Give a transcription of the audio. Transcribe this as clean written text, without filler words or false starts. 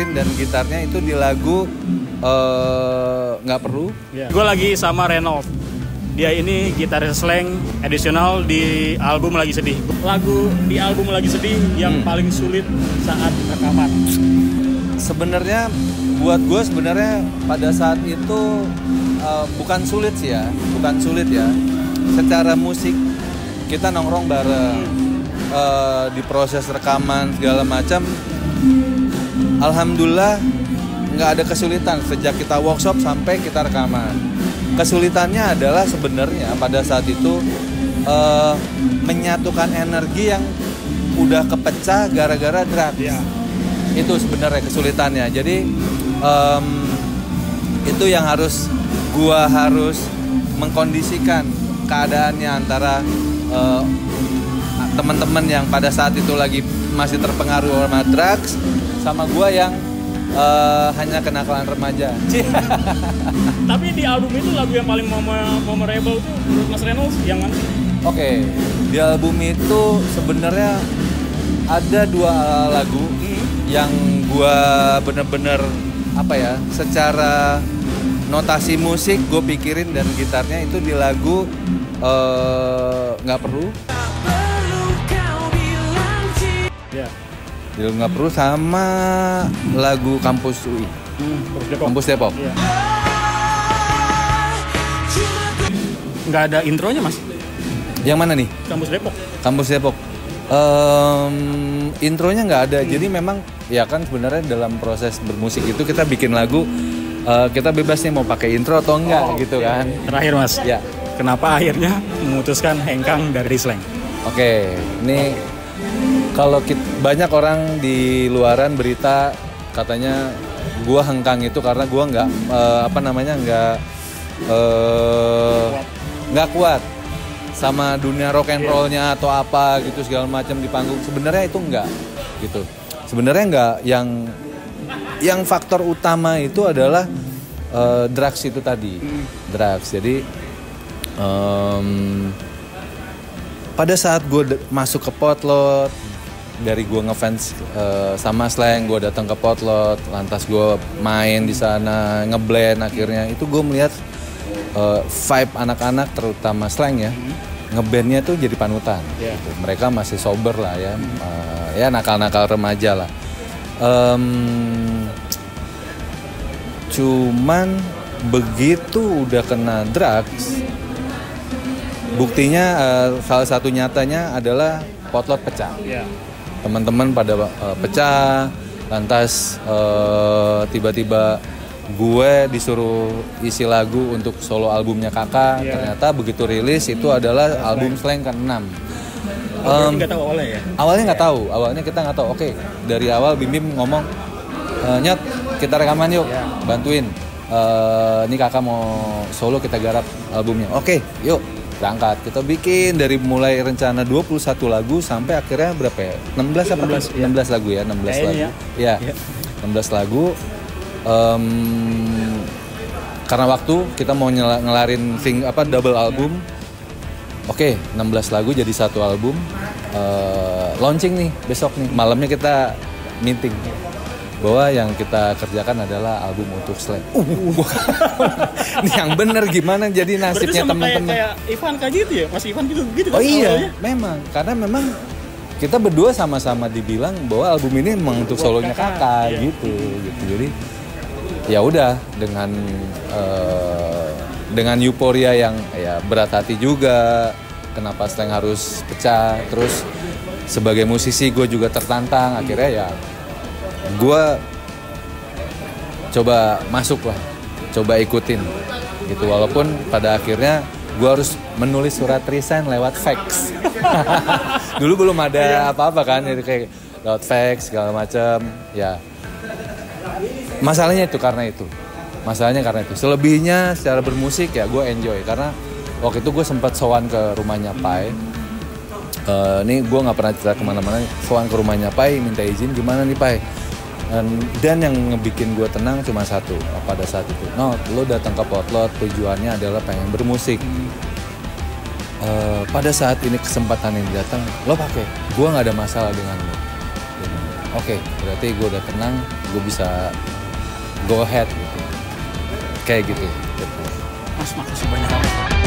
pikirin dan gitarnya itu di lagu nggak perlu. Gue lagi sama Renov. Dia ini gitaris Slank additional di album Lagi Sedih. Lagu di album Lagi Sedih yang paling sulit saat rekaman. Sebenarnya buat gue sebenarnya pada saat itu bukan sulit sih ya, bukan sulit ya. Secara musik kita nongkrong bareng di proses rekaman segala macam. Alhamdulillah nggak ada kesulitan sejak kita workshop sampai kita rekaman. Kesulitannya adalah sebenarnya pada saat itu menyatukan energi yang udah kepecah gara-gara drugs. Itu sebenarnya kesulitannya. Jadi itu yang gua harus mengkondisikan keadaannya antara teman-teman yang pada saat itu lagi masih terpengaruh sama drugs sama gua yang hanya kenakalan remaja. Tapi di album itu lagu yang paling memorable itu menurut Mas Reynolds yang mana? Oke, di album itu sebenarnya ada 2 lagu yang gua bener-bener secara notasi musik gue pikirin dan gitarnya itu di lagu nggak perlu. Nggak perlu sama lagu Kampus UI. Kampus Depok. Nggak ada intronya Mas? Yang mana nih? Kampus Depok. Intronya nggak ada. Jadi memang ya kan sebenarnya dalam proses bermusik itu kita bikin lagu kita bebas nih mau pakai intro atau enggak gitu kan. Terakhir Mas. Ya. Kenapa akhirnya memutuskan hengkang dari Slank? Oke, ini kalau banyak orang di luaran berita katanya gua hengkang itu karena gua nggak kuat sama dunia rock and rollnya atau apa gitu segala macam di panggung. Sebenarnya itu enggak gitu. Sebenarnya enggak, yang faktor utama itu adalah drugs itu tadi. Drugs. Jadi pada saat gue masuk ke Potlot, dari gue ngefans sama Slank, gue datang ke Potlot, lantas gue main di sana, ngeblend akhirnya itu gue melihat vibe anak-anak terutama Slank ya, ngebandnya tuh jadi panutan. Gitu. Mereka masih sober lah ya, ya nakal-nakal remaja lah. Cuman begitu udah kena drugs, buktinya salah satu nyatanya adalah Potlot pecah. Teman-teman pada pecah, lantas tiba-tiba gue disuruh isi lagu untuk solo albumnya Kakak. Ternyata begitu rilis itu adalah album Slank ke-6. Nggak tahu awalnya ya? Awalnya nggak tahu, awalnya kita nggak tahu. Oke, dari awal Bim ngomong, Nyot kita rekaman yuk, bantuin. Ini Kakak mau solo, kita garap albumnya. Oke, yuk berangkat. Kita bikin dari mulai rencana 21 lagu sampai akhirnya berapa ya? 16 lagu ya, 16 lagu. Ya. 16 lagu. Karena waktu kita mau ngelarin double album. Oke, 16 lagu jadi satu album. Launching nih besok nih. Malamnya kita meeting bahwa yang kita kerjakan adalah album untuk Slank. Ini yang bener gimana jadi nasibnya teman-teman. Kayak Ivan kayak gitu ya? Mas Ivan gitu kan? Oh iya, memang. Karena memang kita berdua sama-sama dibilang bahwa album ini memang untuk solonya Kakak gitu. Jadi ya udah dengan euforia yang ya berat hati juga. Kenapa Slank harus pecah? Terus sebagai musisi gue juga tertantang. Akhirnya ya gue coba masuk lah, coba ikutin gitu. Walaupun pada akhirnya gue harus menulis surat resign lewat fax. Dulu belum ada apa-apa kan, jadi kayak lewat fax segala macam. Ya masalahnya karena itu. Selebihnya secara bermusik ya gue enjoy karena waktu itu gue sempat sowan ke rumahnya Pai. Ini gue nggak pernah cerita kemana-mana. Sowan ke rumahnya Pai, minta izin gimana nih Pai. Dan yang ngebikin gue tenang cuma satu pada saat itu. No, lo datang ke Potlot tujuannya adalah pengen bermusik. Pada saat ini kesempatan yang datang, lo pakai. Gue nggak ada masalah dengan lo. oke, berarti gue udah tenang, gue bisa go ahead gitu. Kayak gitu. Mas, makasih banyak.